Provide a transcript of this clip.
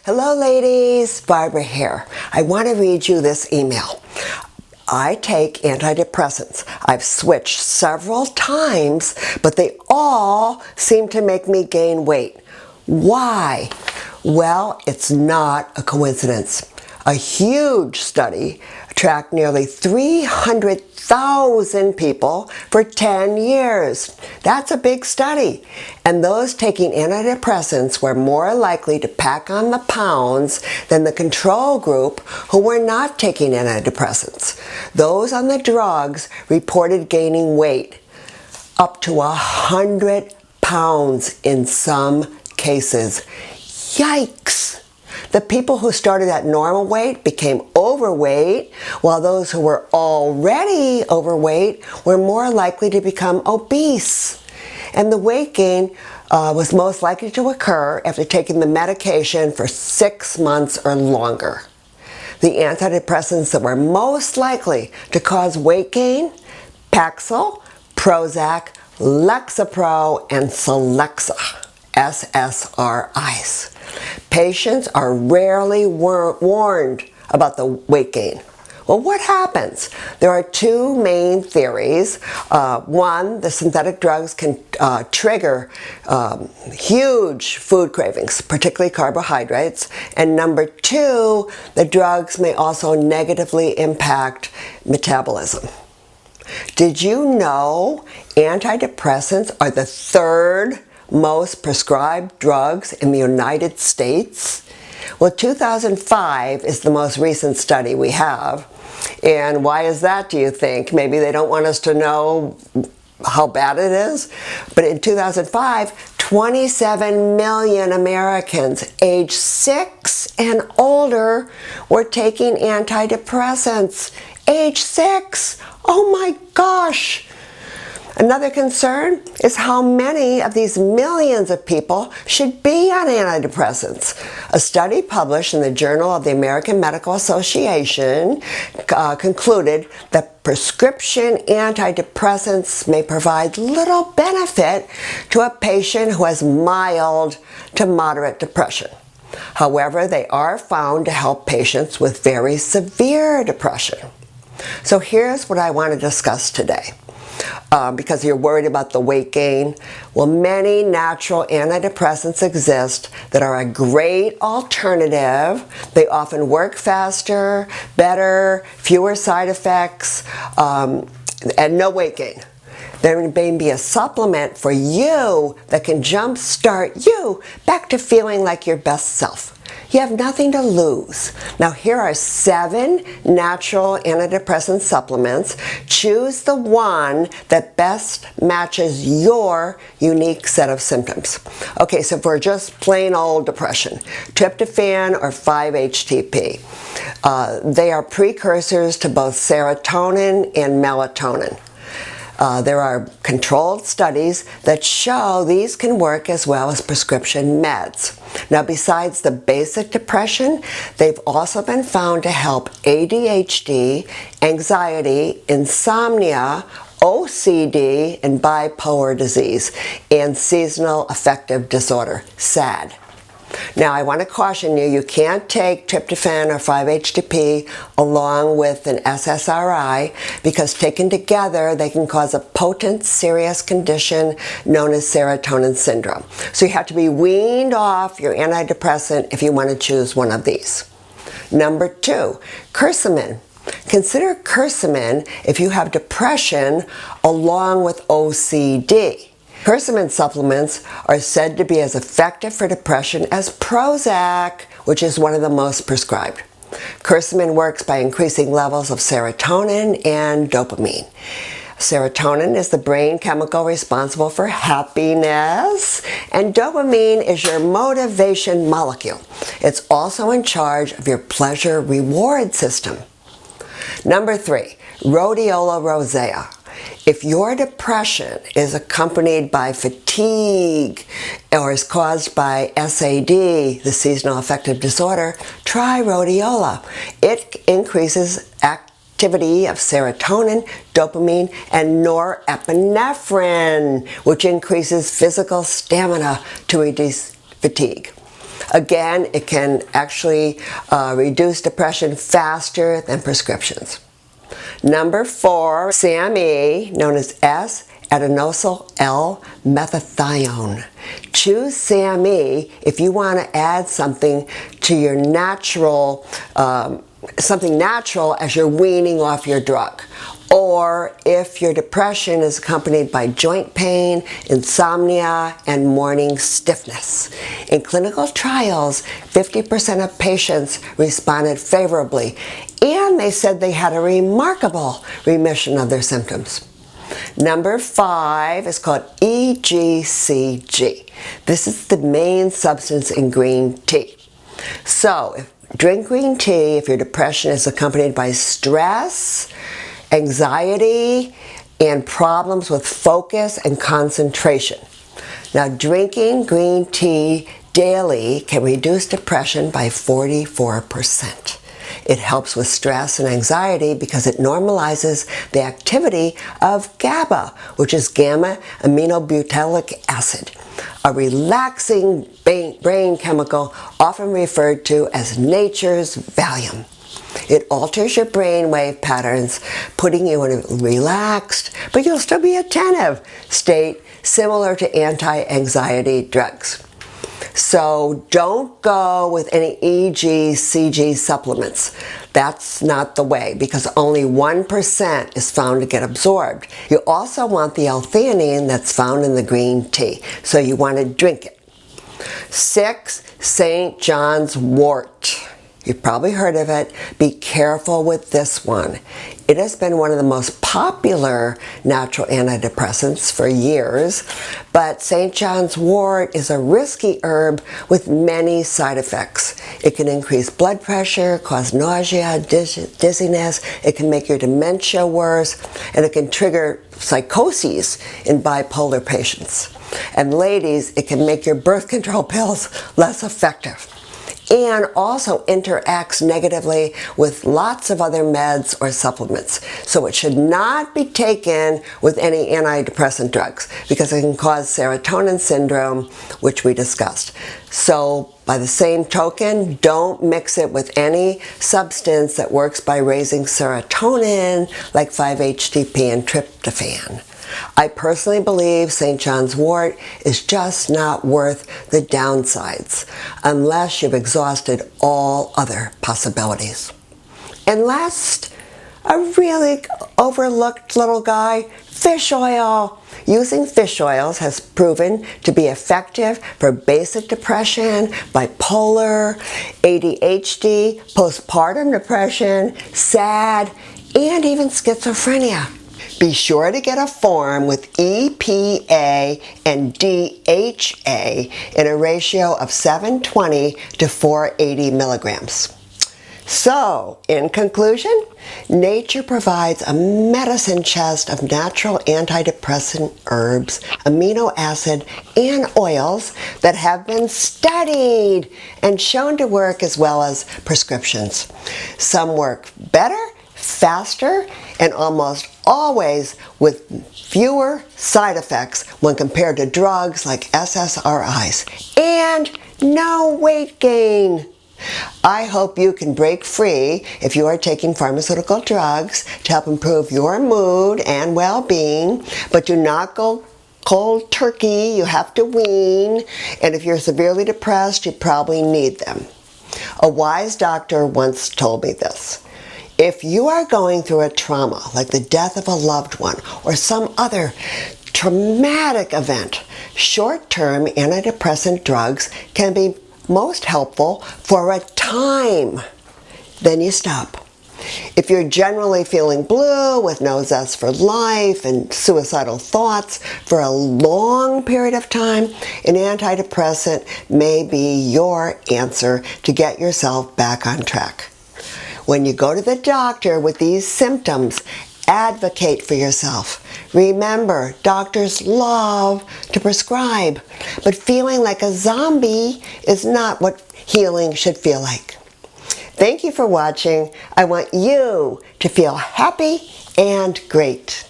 Hello ladies, Barbara here. I want to read you this email. I take antidepressants. I've switched several times, but they all seem to make me gain weight. Why? Well, it's not a coincidence. A huge study tracked nearly 300,000 people for 10 years. That's a big study. And those taking antidepressants were more likely to pack on the pounds than the control group who were not taking antidepressants. Those on the drugs reported gaining weight up to 100 pounds in some cases. Yikes! The people who started at normal weight became overweight, while those who were already overweight were more likely to become obese. And the weight gain was most likely to occur after taking the medication for 6 months or longer. The antidepressants that were most likely to cause weight gain: Paxil, Prozac, Lexapro, and Celexa, SSRIs. Patients are rarely warned about the weight gain. Well, what happens? There are two main theories. One, the synthetic drugs can trigger huge food cravings, particularly carbohydrates. And number two, the drugs may also negatively impact metabolism. Did you know antidepressants are the third most prescribed drugs in the United States? Well, 2005 is the most recent study we have. And why is that, do you think? Maybe they don't want us to know how bad it is? But in 2005, 27 million Americans age 6 and older were taking antidepressants. Age 6! Oh my gosh! Another concern is how many of these millions of people should be on antidepressants. A study published in the Journal of the American Medical Association concluded that prescription antidepressants may provide little benefit to a patient who has mild to moderate depression. However, they are found to help patients with very severe depression. So here's what I want to discuss today. Because you're worried about the weight gain. Well, many natural antidepressants exist that are a great alternative. They often work faster, better, fewer side effects, and no weight gain. There may be a supplement for you that can jumpstart you back to feeling like your best self. You have nothing to lose. Now here are 7 natural antidepressant supplements. Choose the one that best matches your unique set of symptoms. Okay, so for just plain old depression, tryptophan or 5-HTP. They are precursors to both serotonin and melatonin. There are controlled studies that show these can work as well as prescription meds. Now, besides the basic depression, they've also been found to help ADHD, anxiety, insomnia, OCD, and bipolar disease, and seasonal affective disorder, SAD. Now, I want to caution you, you can't take tryptophan or 5-HTP along with an SSRI because taken together they can cause a potent, serious condition known as serotonin syndrome. So you have to be weaned off your antidepressant if you want to choose one of these. Number 2, Curcumin. Consider Curcumin if you have depression along with OCD. Curcumin supplements are said to be as effective for depression as Prozac, which is one of the most prescribed. Curcumin works by increasing levels of serotonin and dopamine. Serotonin is the brain chemical responsible for happiness, and dopamine is your motivation molecule. It's also in charge of your pleasure reward system. Number 3, Rhodiola rosea. If your depression is accompanied by fatigue or is caused by SAD, the seasonal affective disorder, try Rhodiola. It increases activity of serotonin, dopamine, and norepinephrine, which increases physical stamina to reduce fatigue. Again, it can actually reduce depression faster than prescriptions. Number 4, SAMe, known as S-adenosyl L-methathione. Choose SAMe if you want to add something to your natural, something natural as you're weaning off your drug. Or if your depression is accompanied by joint pain, insomnia, and morning stiffness. In clinical trials, 50% of patients responded favorably, and they said they had a remarkable remission of their symptoms. Number 5 is called EGCG. This is the main substance in green tea. So, drink green tea if your depression is accompanied by stress, anxiety, and problems with focus and concentration. Now, drinking green tea daily can reduce depression by 44%. It helps with stress and anxiety because it normalizes the activity of GABA, which is gamma-aminobutyric acid, a relaxing brain chemical often referred to as nature's Valium. It alters your brain wave patterns, putting you in a relaxed, but you'll still be attentive state, similar to anti-anxiety drugs. So don't go with any EGCG supplements. That's not the way, because only 1% is found to get absorbed. You also want the L-theanine that's found in the green tea, so you want to drink it. 6, St. John's wort. You've probably heard of it. Be careful with this one. It has been one of the most popular natural antidepressants for years, but St. John's wort is a risky herb with many side effects. It can increase blood pressure, cause nausea, dizziness, it can make your dementia worse, and it can trigger psychoses in bipolar patients. And ladies, it can make your birth control pills less effective, and also interacts negatively with lots of other meds or supplements. So it should not be taken with any antidepressant drugs because it can cause serotonin syndrome, which we discussed. So by the same token, don't mix it with any substance that works by raising serotonin like 5-HTP and tryptophan. I personally believe St. John's wort is just not worth the downsides unless you've exhausted all other possibilities. And last, a really overlooked little guy, fish oil. Using fish oils has proven to be effective for basic depression, bipolar, ADHD, postpartum depression, SAD, and even schizophrenia. Be sure to get a form with EPA and DHA in a ratio of 720 to 480 milligrams. So, in conclusion, nature provides a medicine chest of natural antidepressant herbs, amino acid, and oils that have been studied and shown to work as well as prescriptions. Some work better, faster, and almost always with fewer side effects when compared to drugs like SSRIs, and no weight gain. I hope you can break free if you are taking pharmaceutical drugs to help improve your mood and well-being, but do not go cold turkey. You have to wean, and if you're severely depressed, you probably need them. A wise doctor once told me this: if you are going through a trauma, like the death of a loved one or some other traumatic event, short-term antidepressant drugs can be most helpful for a time. Then you stop. If you're generally feeling blue with no zest for life and suicidal thoughts for a long period of time, an antidepressant may be your answer to get yourself back on track. When you go to the doctor with these symptoms, advocate for yourself. Remember, doctors love to prescribe, but feeling like a zombie is not what healing should feel like. Thank you for watching. I want you to feel happy and great.